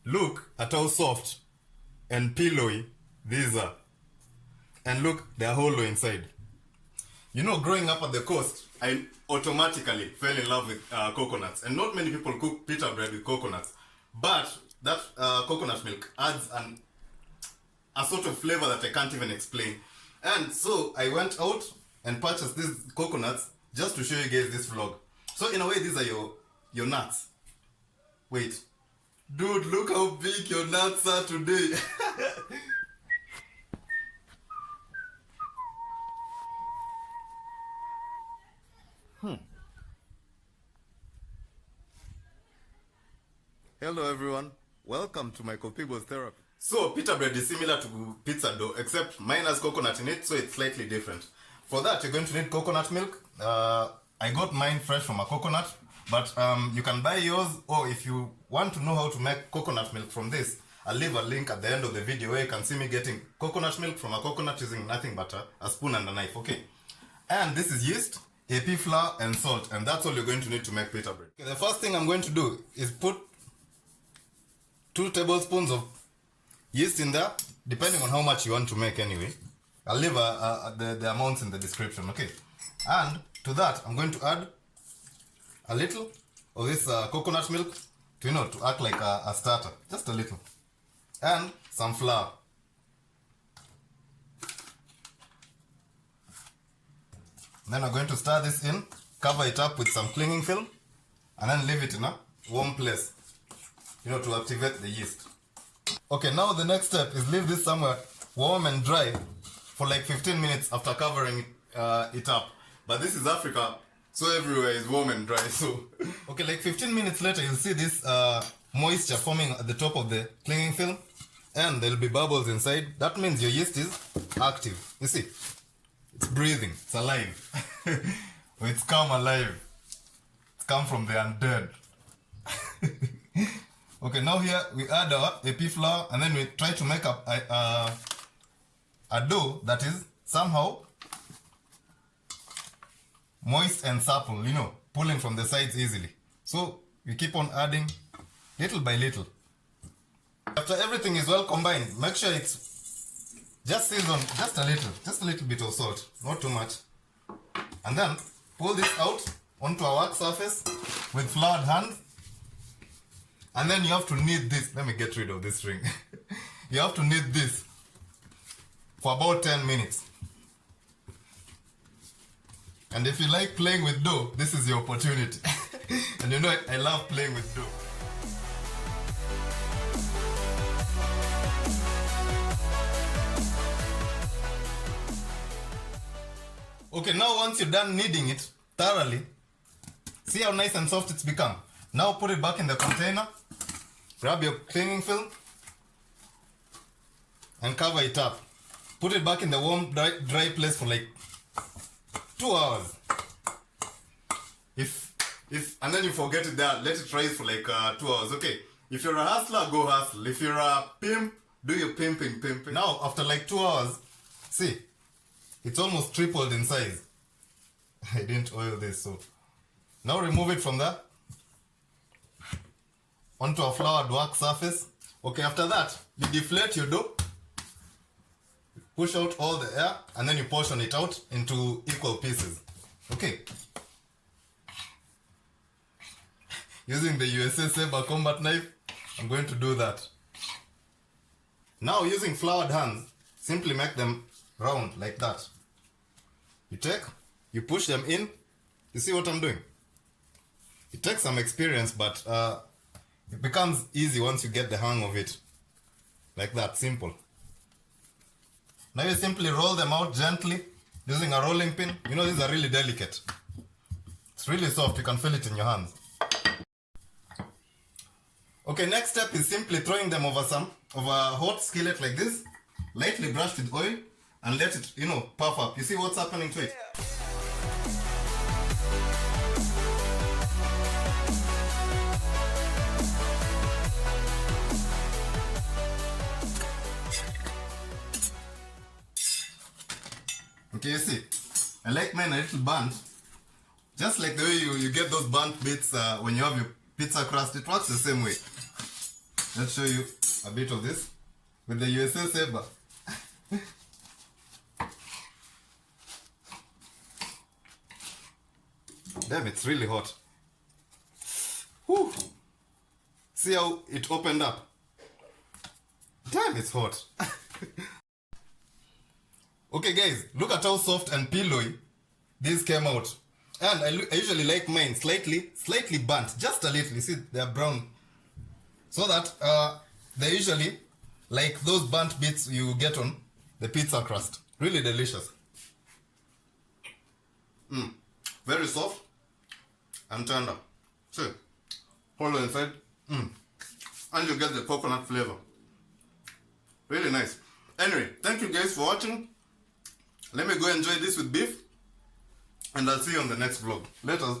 Look at how soft and pillowy these are. And look, they're hollow inside. You know, growing up at the coast, I automatically fell in love with coconuts. And not many people cook pita bread with coconuts. But that coconut milk adds a sort of flavor that I can't even explain. And so I went out and purchased these coconuts just to show you guys this vlog. So in a way, these are your nuts. Wait. Dude, look how big your nuts are today. Hello everyone, welcome to my People's Therapy. So pita bread is similar to pizza dough, except mine has coconut in it, so it's slightly different. For that, you're going to need coconut milk. I got mine fresh from a coconut, but you can buy yours, or if you want to know how to make coconut milk from this, I'll leave a link at the end of the video where you can see me getting coconut milk from a coconut using nothing but a spoon and a knife, okay? And this is yeast, AP flour, and salt, and that's all you're going to need to make pita bread. Okay, the first thing I'm going to do is put 2 tablespoons of yeast in there, depending on how much you want to make anyway. I'll leave the amounts in the description, okay? And to that, I'm going to add a little of this coconut milk to, to act like a starter. Just a little. And some flour. Then I'm going to stir this in, cover it up with some clinging film, and then leave it in a warm place, to activate the yeast. Okay, now the next step is leave this somewhere warm and dry for like 15 minutes after covering it up. But this is Africa, so everywhere is warm and dry. So, okay, like 15 minutes later, you'll see this moisture forming at the top of the clinging film, and there'll be bubbles inside. That means your yeast is active. You see, it's breathing, it's alive. It's come alive. It's come from the undead. Okay, now here we add our AP flour, and then we try to make a dough that is somehow moist and supple, pulling from the sides easily. So we keep on adding little by little. After everything is well combined, make sure it's just seasoned just a little bit of salt, not too much. And then pull this out onto a work surface with floured hands. And then you have to knead this. Let me get rid of this ring. You have to knead this for about 10 minutes. And if you like playing with dough, this is your opportunity. And I love playing with dough. Okay, now once you're done kneading it thoroughly, see how nice and soft it's become. Now put it back in the container, grab your clinging film, and cover it up. Put it back in the warm, dry place for like 2 hours. And then you forget it there, let it rise for like 2 hours. Okay, if you're a hustler, go hustle. If you're a pimp, do your pimping. Now, after like 2 hours, see, it's almost tripled in size. I didn't oil this, so. Now remove it from there onto a floured work surface. Okay, after that, you deflate your dough, push out all the air, and then you portion it out into equal pieces. Okay. Using the USA Saber combat knife, I'm going to do that. Now, using floured hands, simply make them round like that. You push them in. You see what I'm doing? It takes some experience, but it becomes easy once you get the hang of it. Like that, simple. Now you simply roll them out gently using a rolling pin. These are really delicate. It's really soft, you can feel it in your hands. Okay, next step is simply throwing them over a hot skillet like this, lightly brushed with oil, and let it, puff up. You see what's happening to it? Okay, you see, I like mine a little burnt. Just like the way you get those burnt bits when you have your pizza crust, it works the same way. Let's show you a bit of this with the USA saber. Damn, it's really hot. Whew. See how it opened up? Damn, it's hot. Okay guys, look at how soft and pillowy this came out. And I usually like mine slightly burnt, just a little. You see, they're brown. So that they're usually like those burnt bits you get on the pizza crust. Really delicious. Very soft and tender. See, hollow inside. And you get the coconut flavor. Really nice. Anyway, thank you guys for watching. Let me go enjoy this with beef. And I'll see you on the next vlog. Later.